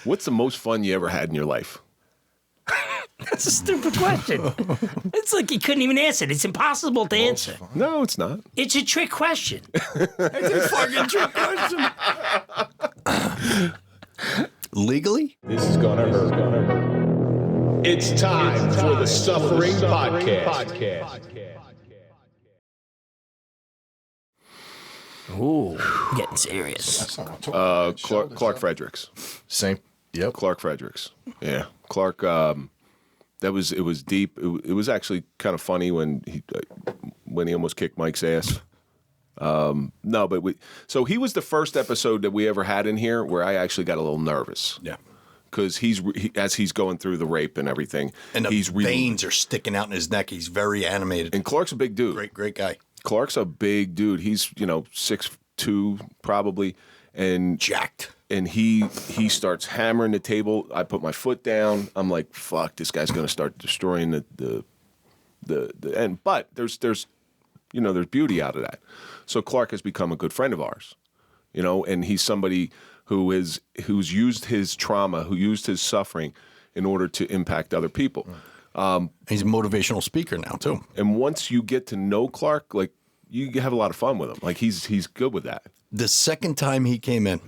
What's the most fun you ever had in your life? That's a stupid question. It's like you couldn't even answer it. It's impossible to answer. No, it's not. It's a trick question. It's a fucking trick question. Legally? This is gonna hurt. It's time for the Suffering Podcast. Ooh, getting serious. Clark Fredericks. Same. Yep. Clark Fredericks. Yeah, Clark. It was deep. It was actually kind of funny when he almost kicked Mike's ass. So he was the first episode that we ever had in here where I actually got a little nervous. Yeah. Because as he's going through the rape and everything, and the veins are sticking out in his neck. He's very animated. And Clark's a big dude. Great guy. Clark's a big dude. He's 6'2" probably, and jacked. And he starts hammering the table. I put my foot down. I'm like, fuck, this guy's gonna start destroying the end. But there's beauty out of that. So Clark has become a good friend of ours, and he's somebody who's used his trauma, who used his suffering in order to impact other people. He's a motivational speaker now too. And once you get to know Clark, like you have a lot of fun with him. Like he's good with that. The second time he came in,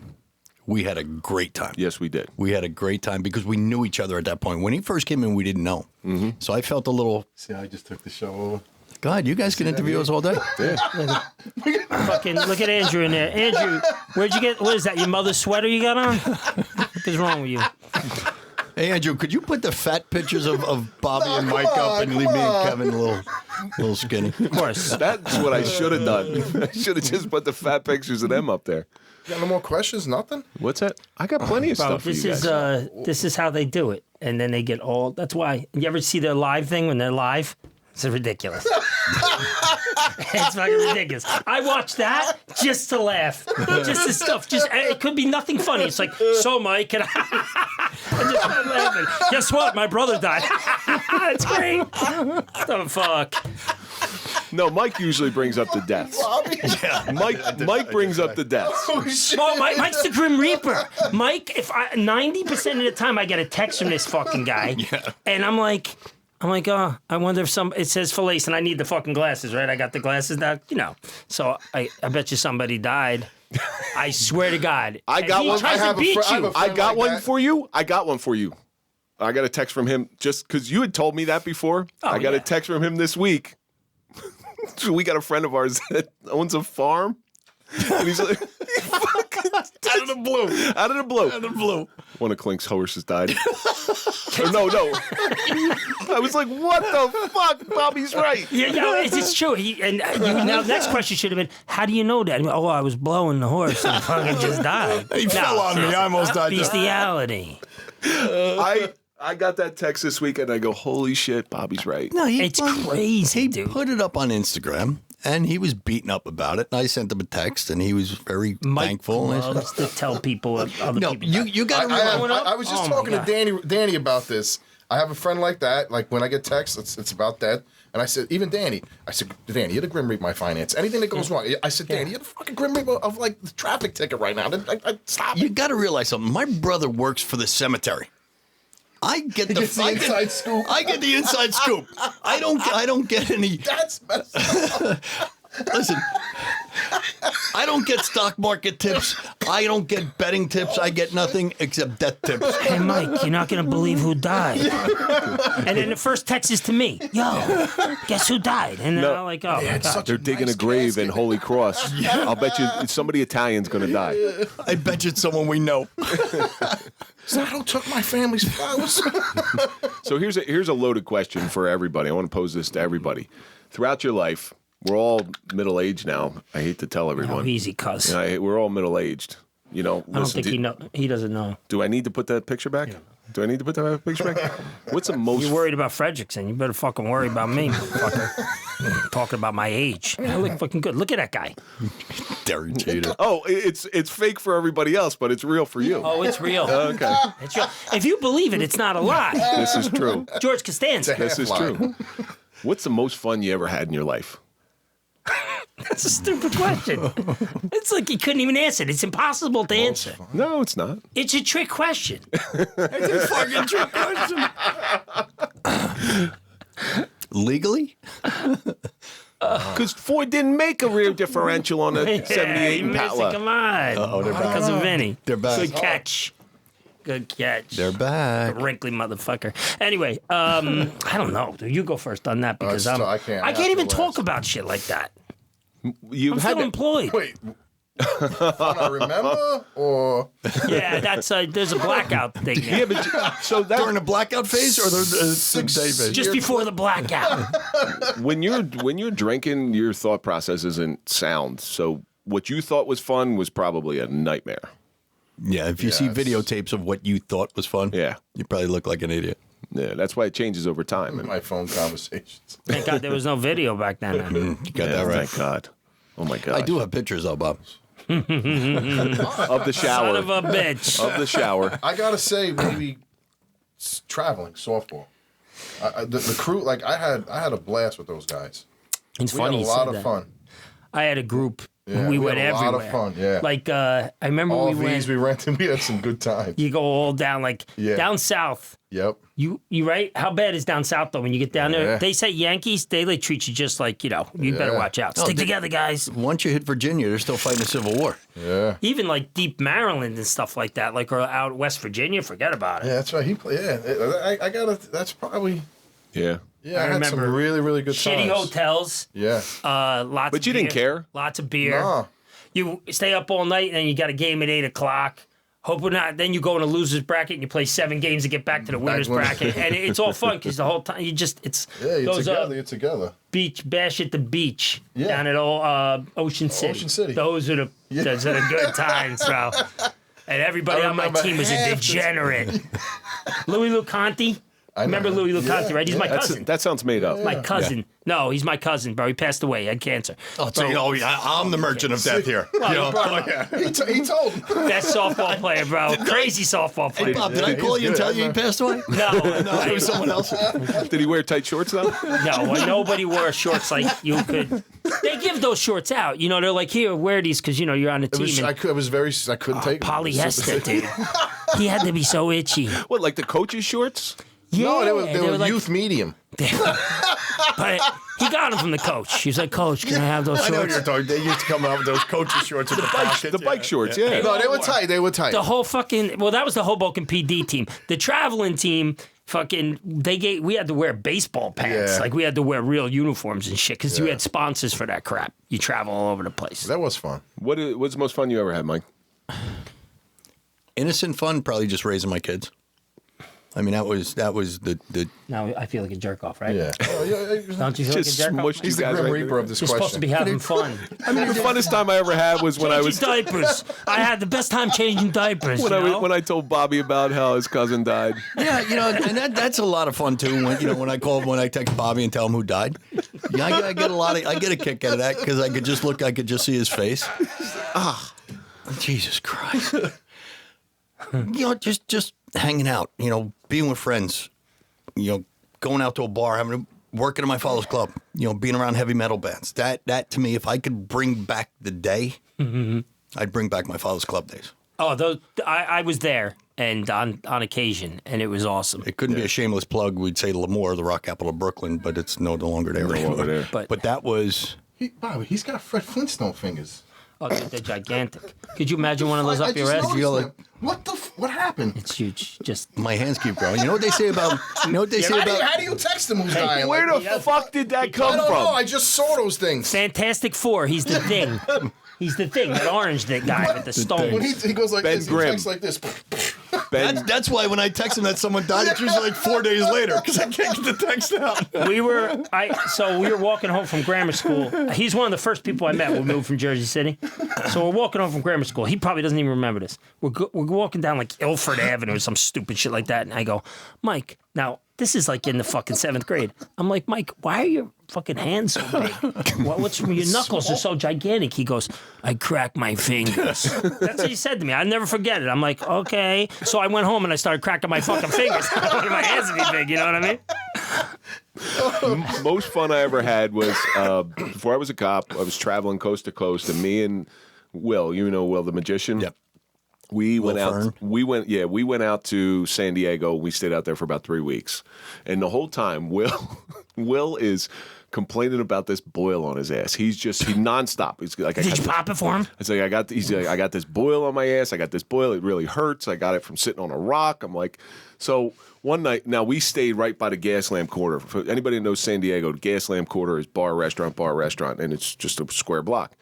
we had a great time. Yes, we did. We had a great time because we knew each other at that point. When he first came in, we didn't know. Mm-hmm. So I felt a little... See, I just took the show over. God, you guys can interview us all day. Yeah. Fucking look at Andrew in there. Andrew, where'd you get... What is that, your mother's sweater you got on? What is wrong with you? Hey, Andrew, could you put the fat pictures of Bobby and Mike up and leave me and Kevin a little skinny? Of course. That's what I should have done. I should have just put the fat pictures of them up there. You got no more questions? Nothing? What's that? I got plenty of stuff for you guys. This is how they do it. And then they get all... That's why... You ever see their live thing when they're live? It's ridiculous. It's fucking ridiculous. I watch that just to laugh. Just the stuff. It could be nothing funny. It's like, so Mike, and I just start laughing. Guess what? My brother died. It's great. What the fuck? No, Mike usually brings up the deaths. Yeah, Mike brings up the deaths. Oh, Mike's the Grim Reaper. Mike, 90% of the time I get a text from this fucking guy, and I'm like, oh, I wonder if it says Failace, and I need the fucking glasses, right? I got the glasses now, So I bet you somebody died. I swear to God. I got one. I got one for you. I got a text from him just because you had told me that before. I got a text from him this week. So we got a friend of ours that owns a farm. And he's like, out of the blue. One of Clink's horses died. No. I was like, what the fuck? Bobby's right. Yeah, it's true. Now, the next question should have been, how do you know that? I was blowing the horse and fucking just died. He fell on me. I almost died. Bestiality. I got that text this week, and I go, holy shit, Bobby's right. No, it's crazy, dude. He put it up on Instagram, and he was beaten up about it. And I sent him a text, and he was very thankful. Mike loves to tell people other people. You got to I was just talking to Danny about this. I have a friend like that. Like, when I get texts, it's about that. And I said, even Danny, Danny, you're the Grim Reaper of my finance. Anything that goes wrong, I said, Danny, you're the fucking Grim Reaper of, like, the traffic ticket right now. Stop it. You got to realize something. My brother works for the cemetery. I get the inside scoop. I get the inside scoop. I don't get any. That's messed up. Listen, I don't get stock market tips. I don't get betting tips. I get nothing except death tips. Hey, Mike, you're not going to believe who died. And then the first text is to me. Yo, guess who died? And then I'm like, oh, my God. They're digging a grave in Holy Cross. I'll bet you somebody Italian's going to die. I bet you it's someone we know. Saddle took my family's flowers. So here's a loaded question for everybody. I want to pose this to everybody. Throughout your life, we're all middle-aged now. I hate to tell everyone. Oh, easy, cuss. We're all middle-aged. I don't think he doesn't know. Do I need to put that picture back? Yeah. Do I need to put that picture back? What's the most... You're worried about Fredrickson. You better fucking worry about me, motherfucker. Talking about my age. I look fucking good. Look at that guy. Derry Jeter. Oh, it's fake for everybody else, but it's real for you. Oh, it's real. Okay. It's real. If you believe it, it's not a lie. This is true. George Costanza. This is true. What's the most fun you ever had in your life? That's a stupid question. It's like you couldn't even answer it. It's impossible to answer. No, it's not. It's a trick question. It's a fucking trick question. Legally? Because Ford didn't make a rear differential on a 78 you missed it. Impala. Come on. Uh-oh, they're back. Because of Vinny. They're back. Good catch. Good catch. They're back. Wrinkly motherfucker. Anyway, I don't know. You go first on that because I can't. I can't even talk about shit like that. You I'm had still to, employed. Wait. Fun I remember, or Yeah, that's there's a blackout thing there. yeah, but so that During the blackout phase or the 6 day phase? Just before the blackout. when you're drinking, your thought process isn't sound. So what you thought was fun was probably a nightmare. Yeah, if you see videotapes of what you thought was fun, Yeah. you probably look like an idiot. Yeah, that's why it changes over time. my phone conversations. Thank God there was no video back then. You got Yeah, that right. thank God. Oh my God. I do have pictures though, Bob. Of the shower. Son of a bitch. Of the shower. I gotta say, maybe traveling softball. The crew, like I had a blast with those guys. It's We funny had a you lot said of that. fun. I had a group. Yeah, we we went had a lot everywhere. of fun, yeah. Like I remember All we these went. we rented. We had some good times. You go all down like Yeah. down south. Yep. You right? How bad is down south though? When you get down there, Yeah. they say Yankees. They like treat you just like you better Yeah. watch out. Stick together, guys. Once you hit Virginia, they're still fighting a civil war. Yeah. Even like deep Maryland and stuff like that, like or out West Virginia. Forget about it. Yeah, that's right. He played. Yeah, I gotta. That's probably. Yeah. Yeah, I I had some remember really, really good Shitty times. hotels. Yeah. Lots. But of you didn't beer, care? Lots of beer. Nah. You stay up all night and then you got a game at 8:00. Hoping not. Then you go in a loser's bracket and you play 7 games to get back to the winner's winner. bracket, and it's all fun because the whole time it's Yeah, you're goes together. up You're together. beach bash at the beach Yeah. down at Ocean City. Ocean City. Those are the good times, bro. And everybody I on my remember team was a half the- degenerate. Louis Lucanti. Remember know. Louis Lucanti, Yeah, right? He's yeah. my cousin. That sounds made up. My cousin. No, he's my cousin, bro. He passed away. He had cancer. Oh, so I'm the merchant of death here. Well, you brought him up. He told me. Best softball player, bro. Crazy softball Hey, player. Bob, did I call you and tell you he passed away? No, No, it was someone else. Did he wear tight shorts though? No, when nobody wore shorts like you could. They give those shorts out. You know, they're like, here, wear these because, you're on the It team. was, and I couldn't take it. polyester, dude. He had to be so itchy. What, like the coach's shorts? Yeah, No, they were like, youth medium. But he got them from the coach. He was like, Coach, can I have those I know what shorts? you're talking. They used to come out with those coach's shorts with the pockets. The bike shorts, yeah. No, they were tight. They were tight. The whole fucking, well, that was the Hoboken PD team. The traveling team, we had to wear baseball pants. Yeah. Like, we had to wear real uniforms and shit because you had sponsors for that crap. You travel all over the place. That was fun. What's the most fun you ever had, Mike? Innocent fun, probably just raising my kids. I mean, that was the Now I feel like a jerk off, right? Yeah. Don't you feel Just like a jerk off? smushed He's you the guys Grim right Reaper there. of this You're supposed to be question. having fun. I mean, the funnest time I ever had was when I was Changing diapers. I had the best time changing diapers. when I told Bobby about how his cousin died. yeah, and that's a lot of fun too. When I text Bobby and tell him who died. Yeah, I get a kick out of that because I could just see his face. Jesus Christ. Just hanging out, being with friends, going out to a bar, working in my father's club, being around heavy metal bands. That to me, if I could bring back the day, I'd bring back my father's club days. Oh, those I was there and on occasion, and it was awesome. It couldn't be a shameless plug. We'd say Lemoore, the rock capital of Brooklyn, but it's no longer there. longer there. But that was. Bobby, he's got Fred Flintstone fingers. Oh, they're gigantic. Could you imagine one of those I up your just ass? noticed them. What happened? It's huge. Just My hands keep growing. You know what they say about? How do you text him who's dying? Where Like, the fuck did that I come don't know. from? I just saw those things. Fantastic Four. He's the thing. He's the thing. That orange that guy with the stones. When he goes like Ben this, Grimm. he texts like this. That's why when I text him that someone died, it's usually like 4 days later because I can't get the text out. We were walking home from grammar school. He's one of the first people I met when we moved from Jersey City. So we're walking home from grammar school. He probably doesn't even remember this. We're walking down like Ilford Avenue or some stupid shit like that. And I go, Mike, now this is like in the fucking 7th grade. I'm like, Mike, why are your fucking hands so big? What's your knuckles are so gigantic? He goes, I crack my fingers. That's what he said to me. I never forget it. I'm like, okay. So I went home and I started cracking my fucking fingers. I wanted my hands to be big. You know what I mean? Most fun I ever had was before I was a cop. I was traveling coast to coast, and me and Will, you know Will the magician. Yep. We went Fern. out. We went out to San Diego. We stayed out there for about 3 weeks, and the whole time, Will is complaining about this boil on his ass. He nonstop. He's like, Did you pop it for him? It's like he's like, I got this boil on my ass. I got this boil. It really hurts. I got it from sitting on a rock. I'm like, so one night. Now we stayed right by the Gaslamp Quarter. For anybody who knows San Diego, the Gaslamp Quarter is bar, restaurant, and it's just a square block.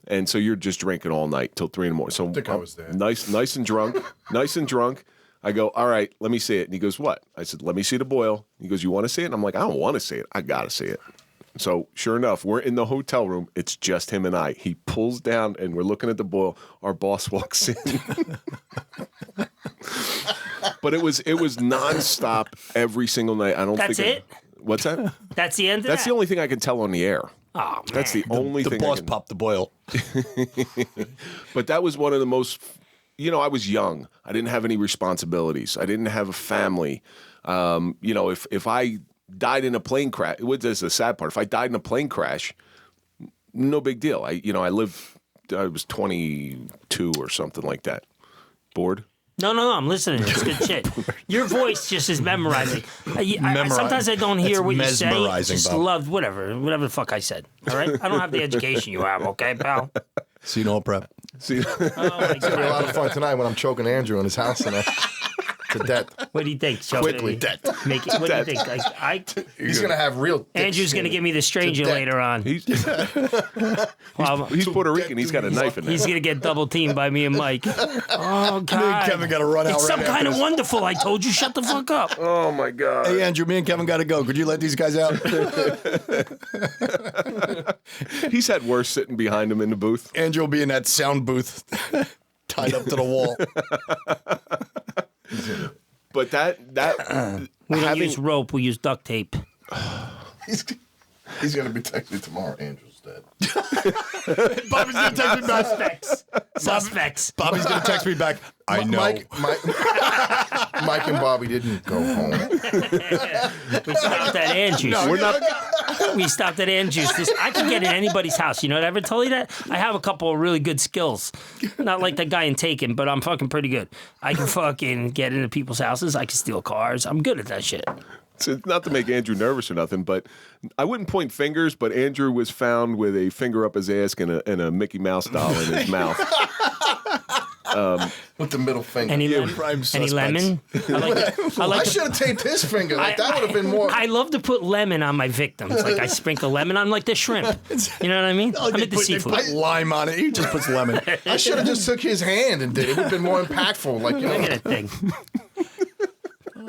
And so you're just drinking all night till 3 a.m. So I think I was there. Nice and drunk. I go, all right, let me see it. And he goes, what? I said, let me see the boil. He goes, you want to see it? And I'm like, I don't want to see it. I got to see it. So sure enough, we're in the hotel room. It's just him and I. He pulls down and we're looking at the boil. Our boss walks in. But it was nonstop every single night. I don't That's think it? What's that? That's the end of That's that? the only thing I can tell on the air. Oh, man. That's the only The thing. boss popped the boil. But that was one of the most. I was young. I didn't have any responsibilities. I didn't have a family. If I died in a plane crash, this is the sad part. If I died in a plane crash, no big deal. I was 22 or something like that. Bored? No, I'm listening. It's good shit. Your voice just is memorizing. Sometimes I don't hear It's what you say. mesmerizing, Just Bob. love whatever the fuck I said. All right? I don't have the education you have, okay, pal? So you know, prep. See, Oh, my It's gonna be a lot God. of fun tonight when I'm choking Andrew in his house tonight to death. What do you think? Joe? Quickly. Make it, what do you think? He's gonna have real. thick Andrew's going to skin. give me the stranger death. later on. he's Well, Puerto Rican. He's got a knife in there. he's going to get double teamed by me and Mike. Oh, God. Me and Kevin got to run out. It's right some after kind of this. wonderful. I told you, shut the fuck up. Oh my God. Hey, Andrew, me and Kevin got to go. Could you let these guys out? He's had worse sitting behind him in the booth. Andrew will be in that sound booth, tied up to the wall. But that We don't use rope. We use duct tape. He's gonna be texting me tomorrow. Andrew's dead. Bobby's gonna text me back. Suspects. Bobby's gonna text me back. I know. Mike and Bobby didn't go home. We stopped at Andrew's. we're not. We stopped at Andrew's. I can get in anybody's house. You know what? I ever told you that? I have a couple of really good skills. Not like the guy in Taken, but I'm fucking pretty good. I can fucking get into people's houses. I can steal cars. I'm good at that shit. It's not to make Andrew nervous or nothing, but I wouldn't point fingers. But Andrew was found with a finger up his ass and a Mickey Mouse doll in his mouth. With the middle finger. Any lemon? prime Any suspects. lemon? I should have taped his finger. Like that would have been more. I love to put lemon on my victims. Like I sprinkle lemon on like the shrimp. You know what I mean? I'm They into put seafood. lime on it. He just puts lemon. I should have just took his hand and did it. It would have been more impactful. Like Look at that thing.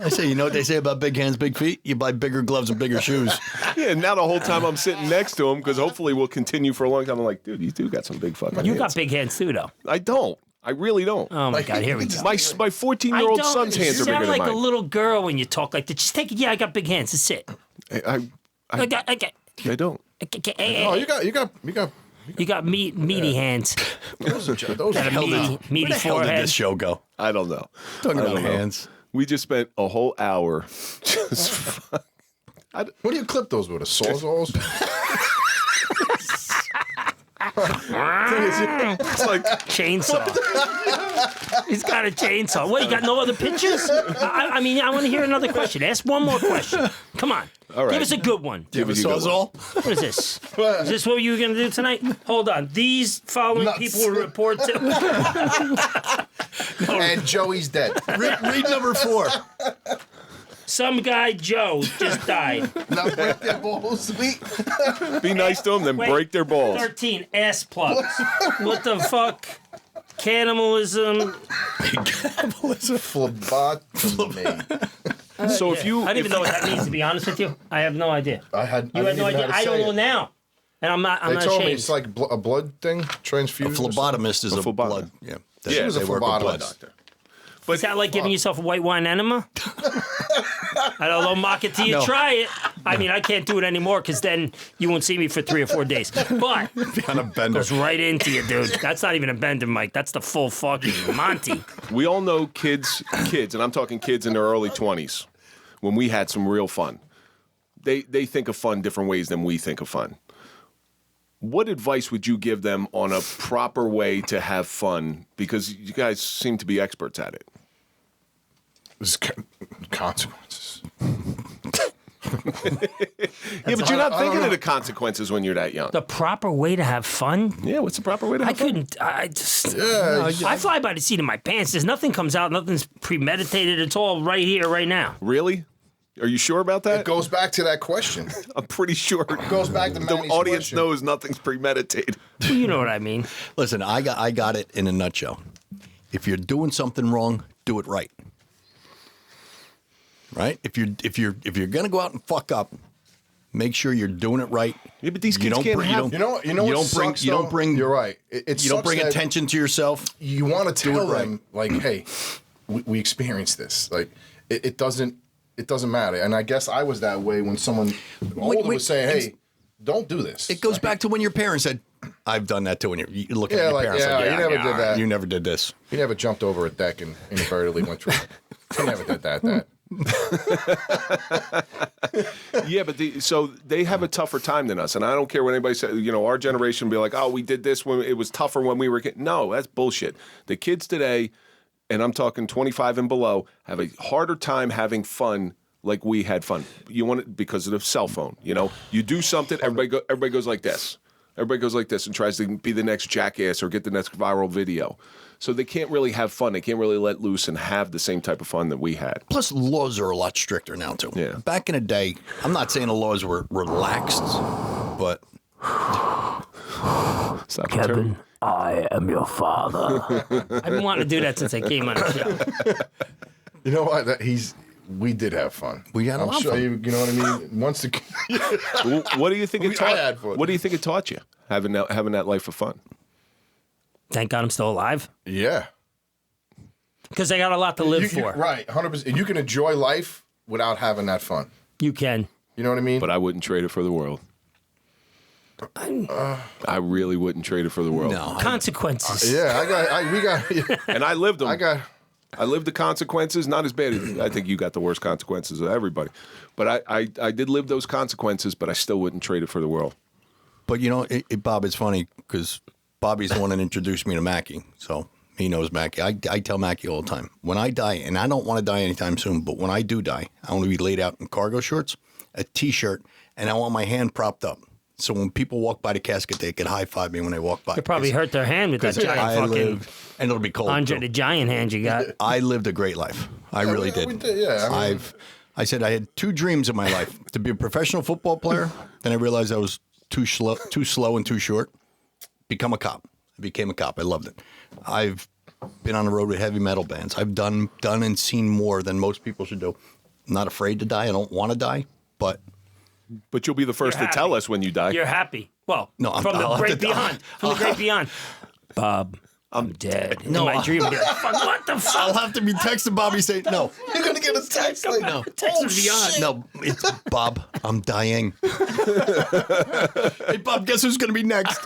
I say, you know what they say about big hands, big feet? You buy bigger gloves and bigger shoes. Yeah, and now the whole time I'm sitting next to him because hopefully we'll continue for a long time. I'm like, dude, you do got some big fucking You hands. got big hands too, though. I don't. I really don't. Oh my God, here we go. My 14-year-old son's hands are You bigger sound than like mine. a little girl when you talk like that. Just take it. Yeah, I got big hands. That's it. I don't. Oh, you got meaty hands. those Got a meaty Where the hell did forehead. this show go? I don't know. Talking I about don't know. hands. We just spent a whole hour just. What do you clip those with? A sawzalls? It's like Chainsaw. He's got a chainsaw. What, you got no other pictures? I mean, I want to hear another question. Ask one more question. Come on. All right. Give us a good one. Do you have a Give us a good sawzall? What is this? Is this what you were going to do tonight? Hold on. These following Nuts. people will report to... And Joey's dead. Read number 4. Some guy, Joe, just died. Now break their balls, sweet. be nice to them, then Wait, break their balls. 13, ass plugs. What the fuck? Cannibalism. Phlebotomy. So if you, I don't even know what that means, to be honest with you. I have no idea. I had You had no idea. I don't know now. And I'm not They told ashamed. me it's like a blood thing, A transfusion. phlebotomist is a phlebotomist. blood. Yeah. Yeah, was a they work with blood. phlebotomist. Is that like giving yourself a white wine enema? I don't mock it till you No. try it. I mean, I can't do it anymore because then you won't see me for 3 or 4 days. But On a bender. goes right into you, dude. That's not even a bender, Mike. That's the full fucking Monty. we all know kids, and I'm talking kids in their early 20s, when we had some real fun. they think of fun different ways than we think of fun. What advice would you give them on a proper way to have fun? Because you guys seem to be experts at it. There's consequences. Yeah, but you're not thinking of the consequences when you're that young. The proper way to have fun? Yeah, what's the proper way to have fun? I fly by the seat of my pants. There's nothing comes out, nothing's premeditated. It's all right here, right now. Really? Are you sure about that? It goes back to that question. I'm pretty sure. It goes back to the Manny's audience question. knows nothing's premeditated. Well, you know what I mean. Listen, I got it in a nutshell. If you're doing something wrong, do it right. Right? If you're gonna go out and fuck up, make sure you're doing it right. Yeah, but these kids can't have. You know what sucks, you don't bring. You're right. It You don't sucks bring that attention to yourself. You want to tell right. them like, hey, we experienced this. Like it doesn't matter. And I guess I was that way when someone older was saying, hey, don't do this. It goes back to when your parents said, "I've done that too." When you look at your parents, you never did that. You never did this. You never jumped over a deck and inadvertently went through. You never did that. Yeah, but so they have a tougher time than us, and I don't care what anybody says. You know, our generation will be like, "Oh, we did this when it was tougher when we were kids." No, that's bullshit. The kids today, and I'm talking 25 and below, have a harder time having fun like we had fun. You want it because of the cell phone. You know, you do something, everybody goes like this. Everybody goes like this and tries to be the next jackass or get the next viral video. So they can't really have fun. They can't really let loose and have the same type of fun that we had. Plus, laws are a lot stricter now too. Yeah. Back in the day, I'm not saying the laws were relaxed, but Stop Kevin, I am your father. I've been wanting to do that since I came on the show. You know what? We did have fun. We had a lot of fun. You know what I mean? Once the What do you think it I taught? had fun. What do you think it taught you having that life of fun? Thank God I'm still alive. yeah, Because I got a lot to live for. Right, 100%. You can enjoy life without having that fun. You can. You know what I mean? But I wouldn't trade it for the world. I really wouldn't trade it for the world. no. Consequences. we got. And I lived them. I lived the consequences, not as bad as I think you got the worst consequences of everybody. But I did live those consequences, but I still wouldn't trade it for the world. But you know, Bob, it's funny because Bobby's the one that introduced me to Mackie, so he knows Mackie. I tell Mackie all the time, when I die, and I don't want to die anytime soon, but when I do die, I want to be laid out in cargo shorts, a T-shirt, and I want my hand propped up. So when people walk by the casket, they can high-five me when they walk by. They probably hurt their hand with that giant fucking and it'll be cold. Andre too. the Giant hand you got. I lived a great life. I really did. we did, yeah, I mean- I said I had two dreams in my life: to be a professional football player. Then I realized I was too slow and too short. Become a cop. I became a cop. I loved it. I've been on the road with heavy metal bands. I've done and seen more than most people should do. I'm not afraid to die. I don't want to die, but But you'll be the first to You're tell happy. us when you die. You're happy. Well, No, from I'll the have great to- beyond. From the great beyond. Bob, I'm dead. In my dream, I'll be like, fuck, what the I'll fuck? have to be texting Bobby saying, "No, You're gonna get a text like no, Text from beyond. no, it's Bob. I'm dying." Hey, Bob, guess who's going to be next?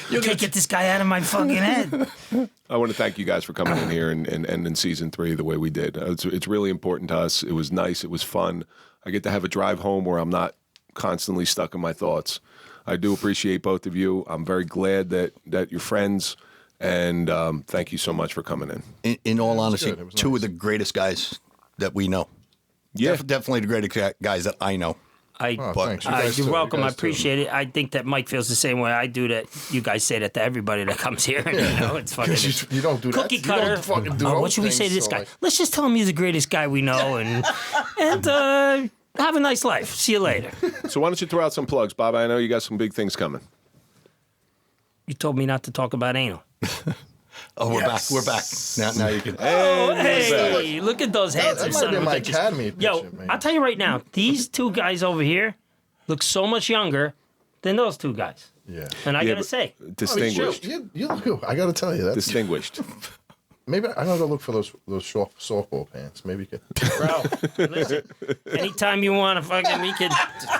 You can't get this guy out of my fucking head. I want to thank you guys for coming in here and in season 3 the way we did. It's really important to us. It was nice. It was fun. I get to have a drive home where I'm not constantly stuck in my thoughts. I do appreciate both of you. I'm very glad that you're friends, and thank you so much for coming in. In all honesty, good. It was two nice. of the greatest guys that we know. Yeah. Definitely the greatest guys that I know. thanks. You You're guys too. welcome. You I guys too. appreciate it. I think that Mike feels the same way I do. That you guys say that to everybody that comes here. You know, it's fucking 'Cause you don't do that. cookie You cutter. don't fucking do Oh, those what should we say to things, this so, guy? like- Let's just tell him he's the greatest guy we know, and have a nice life. See you later. So why don't you throw out some plugs, Bob? I know you got some big things coming. You told me not to talk about anal. Oh, we're Yes. back. We're back. Now you can. Oh, hey, look at those handsome might son be of a my bitches. academy picture, Yo, man. I'll tell you right now, these two guys over here look so much younger than those two guys. Yeah. And I Yeah, gotta but say, distinguished. You look. I gotta tell you that. Distinguished. Maybe I gotta go look for those softball pants. Maybe you could. bro, listen, anytime you want to fucking, we can,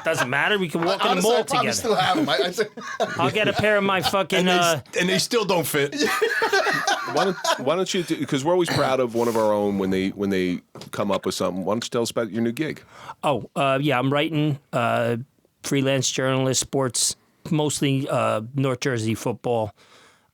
doesn't matter, we can walk in the Honestly, I mall probably together. still have them. I'll get a pair of my fucking, And they still don't fit. Why don't you? Because we're always proud of one of our own when they come up with something. Why don't you tell us about your new gig? Oh, yeah, I'm writing, freelance journalist, sports, mostly North Jersey football.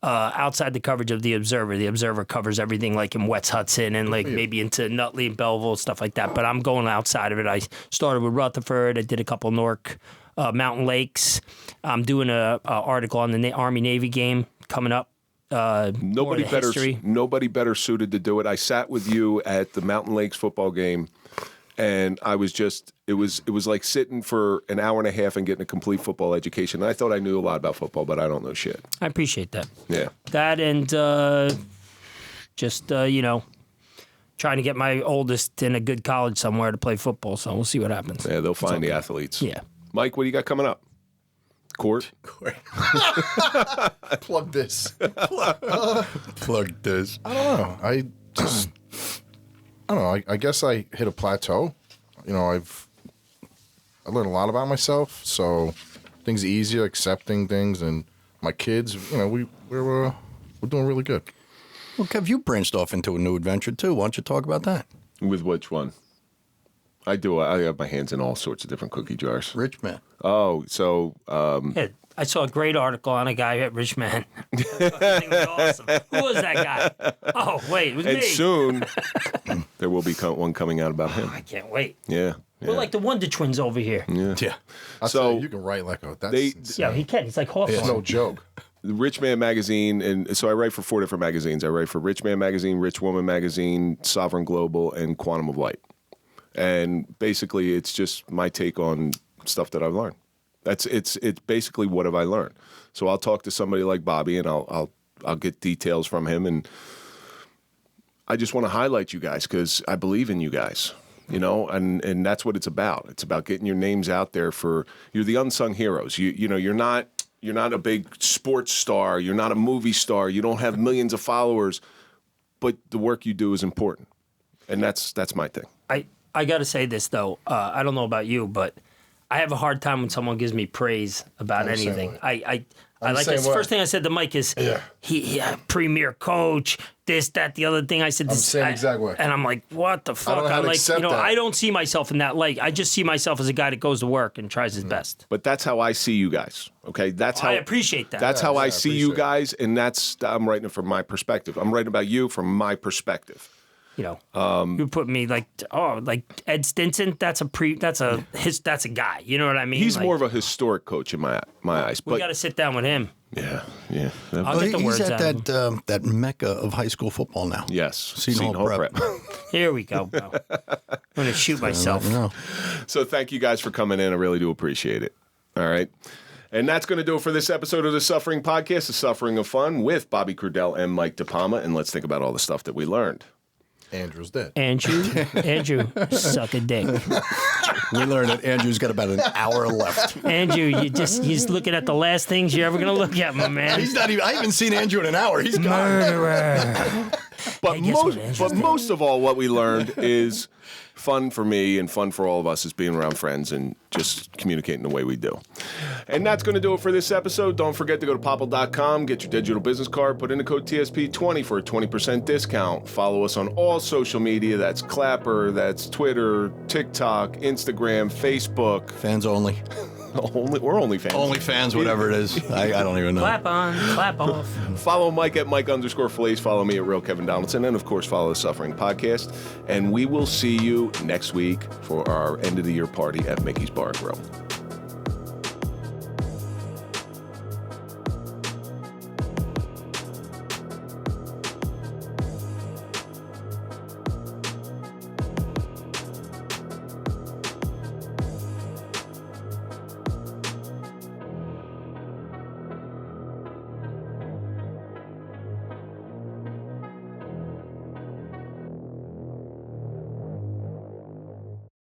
Outside the coverage of The Observer. The Observer covers everything like in West Hudson and like maybe into Nutley and Belleville, stuff like that. But I'm going outside of it. I started with Rutherford. I did a couple Newark Mountain Lakes. I'm doing a article on the Army-Navy game coming up. Nobody better suited to do it. I sat with you at the Mountain Lakes football game, and I was just it was like sitting for an hour and a half and getting a complete football education. I thought I knew a lot about football, but I don't know shit. I appreciate that. Yeah. That and just trying to get my oldest in a good college somewhere to play football. So we'll see what happens. Yeah, they'll find the athletes. Yeah. Mike, what do you got coming up? Court? Plug this. Plug this. I don't know. I don't know. I guess I hit a plateau. I learned a lot about myself, so things are easier, accepting things, and my kids. We're doing really good. Well, Kev, you branched off into a new adventure too. Why don't you talk about that? With which one? I do. I have my hands in all sorts of different cookie jars. Rich man. Oh, so Yeah, I saw a great article on a guy at Richmond. It was awesome. Who was that guy? Oh, wait, it was and me. soon there will be one coming out about him. I can't wait. Yeah. We're like the Wonder Twins over here. Yeah. So you can write like that's insane. Yeah, he can. He's like Hawthorne. It's no joke. the Rich Man Magazine, and so I write for 4 different magazines. I write for Rich Man Magazine, Rich Woman Magazine, Sovereign Global, and Quantum of Light. And basically, it's just my take on stuff that I've learned. It's basically what have I learned. So I'll talk to somebody like Bobby, and I'll get details from him, and I just want to highlight you guys because I believe in you guys. You know, and that's what it's about. It's about getting your names out there you're the unsung heroes. You're not a big sports star. You're not a movie star. You don't have millions of followers, but the work you do is important, and that's my thing. I got to say this though. I don't know about you, but I have a hard time when someone gives me praise about anything. I like this. First thing I said to Mike is, he premier coach, this, that, the other thing. I said, this, same exact way. And I'm like, what the fuck? I'm like, that. I don't see myself in that light. I just see myself as a guy that goes to work and tries his best. But that's how I see you guys. Okay, that's how I appreciate that. That's how I see you guys, and I'm writing it from my perspective. I'm writing about you from my perspective. You know, you put me like Ed Stinson. That's a guy. You know what I mean? He's more of a historic coach in my eyes. We got to sit down with him. Yeah. I'll get the words he's at out. that mecca of high school football now. Yes, Seton Hall Prep. Here we go, bro. I'm gonna shoot myself. So thank you guys for coming in. I really do appreciate it. All right. And that's going to do it for this episode of the Suffering Podcast, The Suffering of Fun, with Bobby Crudele and Mike Depalma. And let's think about all the stuff that we learned. Andrew's dead. Andrew, suck a dick. We learned that Andrew's got about an hour left. Andrew, he's looking at the last things you're ever going to look at, my man. He's not even, I haven't seen Andrew in an hour. He's gone. Murderer. But most of all, what we learned is fun for me and fun for all of us is being around friends and just communicating the way we do. And that's going to do it for this episode. Don't forget to go to popple.com, get your digital business card, put in the code TSP20 for a 20% discount. Follow us on all social media. That's Clapper, that's Twitter, TikTok, Instagram, Facebook. Fans only. We're only fans. Only fans, whatever it is. I don't even know. Clap on, clap off. Follow Mike at Mike_Failace. Follow me at Real Kevin Donaldson. And, of course, follow The Suffering Podcast. And we will see you next week for our end of the year party at Mickey's Bar and Grill.